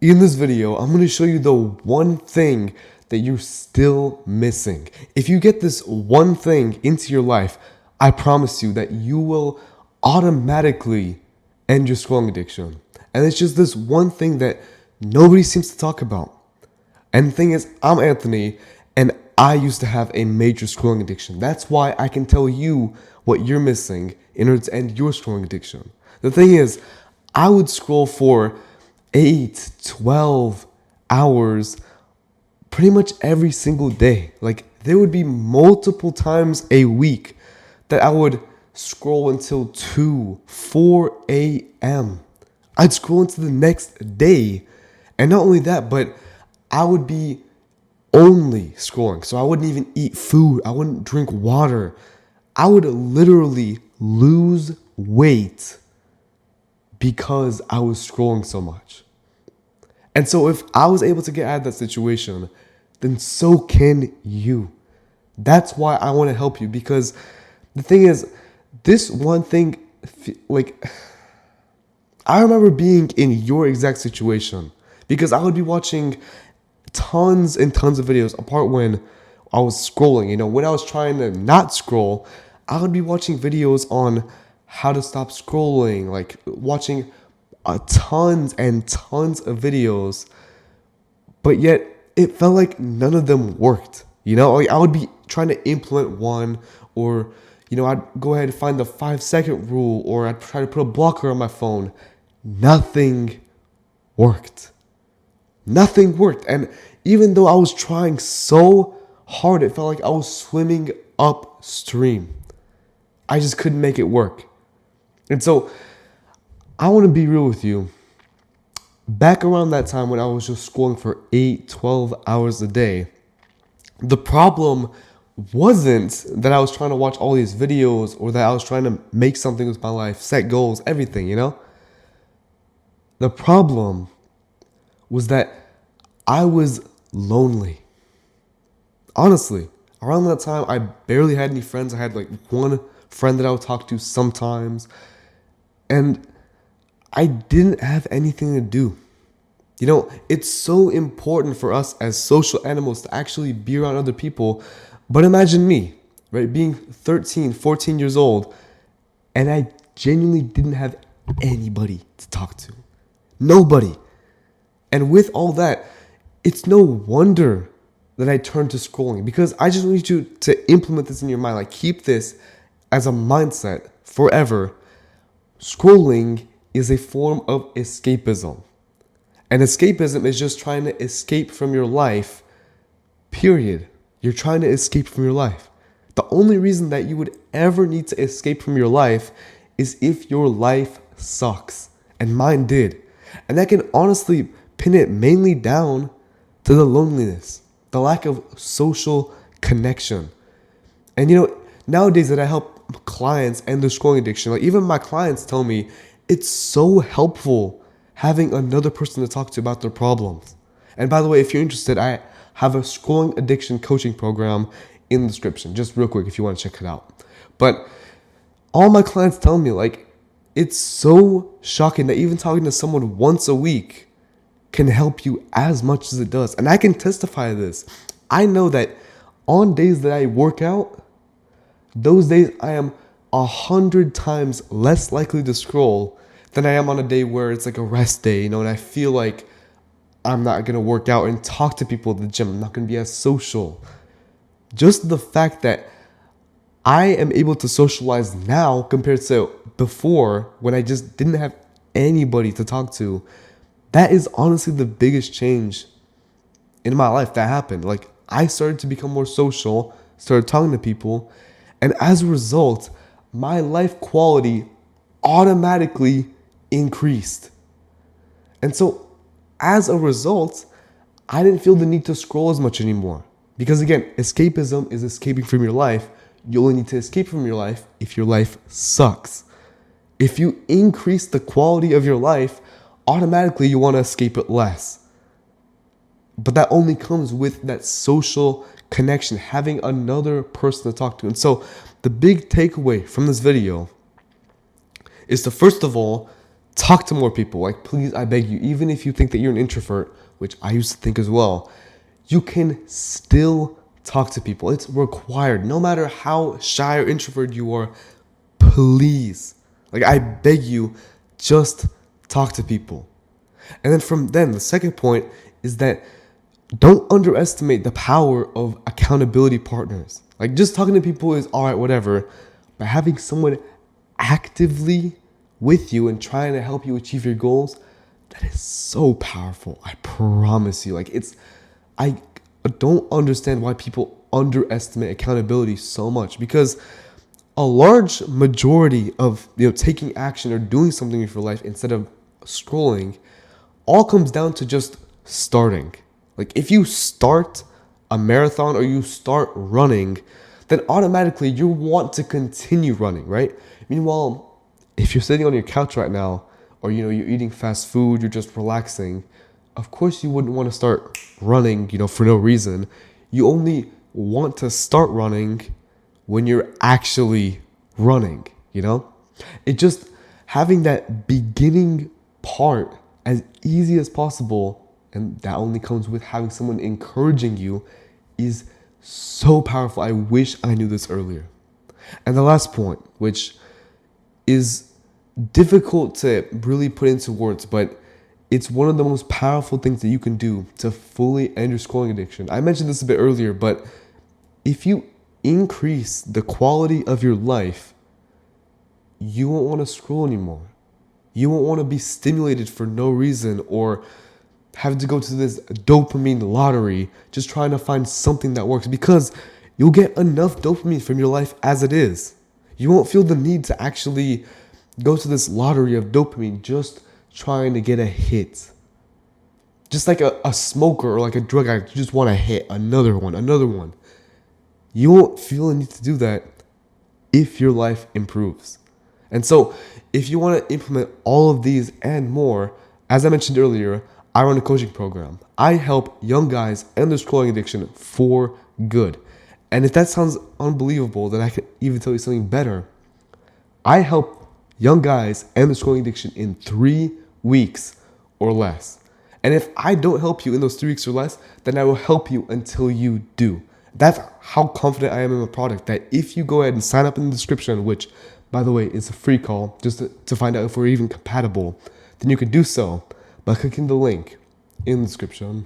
In this video, I'm going to show you the one thing that you're still missing. If you get this one thing into your life, I promise you that you will automatically end your scrolling addiction. And it's just this one thing that nobody seems to talk about. And the thing is, I'm Anthony, and I used to have a major scrolling addiction. That's why I can tell you what you're missing in order to end your scrolling addiction. The thing is, I would scroll for 8, 12 hours pretty much every single day. Like, there would be multiple times a week that I would scroll until 2, 4 a.m. I'd scroll into the next day. And not only that, but I would be only scrolling. So I wouldn't even eat food. I wouldn't drink water. I would literally lose weight because I was scrolling so much. And so if I was able to get out of that situation, then so can you. That's why I want to help you, because the thing is, this one thing, like, I remember being in your exact situation because I would be watching tons and tons of videos apart when I was scrolling. When I was trying to not scroll, I would be watching videos on how to stop scrolling, like watching tons and tons of videos, but yet it felt like none of them worked. Like, I would be trying to implement one, or I'd go ahead and find the 5-second rule, or I'd try to put a blocker on my phone. Nothing worked. Nothing worked. And even though I was trying so hard, it felt like I was swimming upstream. I just couldn't make it work. And so I want to be real with you. Back around that time when I was just scrolling for 8, 12 hours a day, the problem wasn't that I was trying to watch all these videos or that I was trying to make something with my life, set goals, everything. The problem was that I was lonely. Honestly, around that time, I barely had any friends. I had like one friend that I would talk to sometimes. And I didn't have anything to do. It's so important for us as social animals to actually be around other people. But imagine me, right, being 13, 14 years old, and I genuinely didn't have anybody to talk to. Nobody. And with all that, it's no wonder that I turned to scrolling, because I just want you to implement this in your mind. Like, keep this as a mindset forever. Scrolling is a form of escapism. And escapism is just trying to escape from your life, period. You're trying to escape from your life. The only reason that you would ever need to escape from your life is if your life sucks. And mine did. And I can honestly pin it mainly down to the loneliness, the lack of social connection. And nowadays that I help clients end their scrolling addiction, like, even my clients tell me it's so helpful having another person to talk to about their problems. And by the way, if you're interested, I have a scrolling addiction coaching program in the description, just real quick if you want to check it out. But all my clients tell me, like, it's so shocking that even talking to someone once a week can help you as much as it does. And I can testify to this. I know that on days that I work out, those days I am 100 times less likely to scroll than I am on a day where it's like a rest day, and I feel like I'm not going to work out and talk to people at the gym. I'm not going to be as social. Just the fact that I am able to socialize now compared to before, when I just didn't have anybody to talk to, that is honestly the biggest change in my life that happened. Like, I started to become more social, started talking to people, and as a result, my life quality automatically increased. And so, as a result, I didn't feel the need to scroll as much anymore. Because again, escapism is escaping from your life. You only need to escape from your life if your life sucks. If you increase the quality of your life, automatically you want to escape it less. But that only comes with that social connection, having another person to talk to. And so the big takeaway from this video is to, first of all, talk to more people. Like, please, I beg you, even if you think that you're an introvert, which I used to think as well, you can still talk to people. It's required. No matter how shy or introverted you are, please, like, I beg you, just talk to people. And then from then, the second point is that don't underestimate the power of accountability partners. Like, just talking to people is all right, whatever, but having someone actively with you and trying to help you achieve your goals, that is so powerful. I promise you. Like, I don't understand why people underestimate accountability so much, because a large majority of taking action or doing something with your life instead of scrolling all comes down to just starting. Like, if you start a marathon or you start running, then automatically you want to continue running, right? Meanwhile, if you're sitting on your couch right now, or you're eating fast food, you're just relaxing, of course you wouldn't want to start running, for no reason. You only want to start running when you're actually running, It just having that beginning part as easy as possible, and that only comes with having someone encouraging you, is so powerful. I wish I knew this earlier. And the last point, which is difficult to really put into words, but it's one of the most powerful things that you can do to fully end your scrolling addiction. I mentioned this a bit earlier, but if you increase the quality of your life, you won't want to scroll anymore. You won't want to be stimulated for no reason or have to go to this dopamine lottery just trying to find something that works, because you'll get enough dopamine from your life as it is. You won't feel the need to actually go to this lottery of dopamine just trying to get a hit. Just like a smoker or like a drug addict, you just want to hit another one. You won't feel the need to do that if your life improves. And so if you want to implement all of these and more, as I mentioned earlier, I run a coaching program. I help young guys end their scrolling addiction for good. And if that sounds unbelievable, then I can even tell you something better. I help young guys end their scrolling addiction in 3 weeks or less. And if I don't help you in those 3 weeks or less, then I will help you until you do. That's how confident I am in the product, that if you go ahead and sign up in the description, which, by the way, is a free call just to find out if we're even compatible, then you can do so by clicking the link in the description.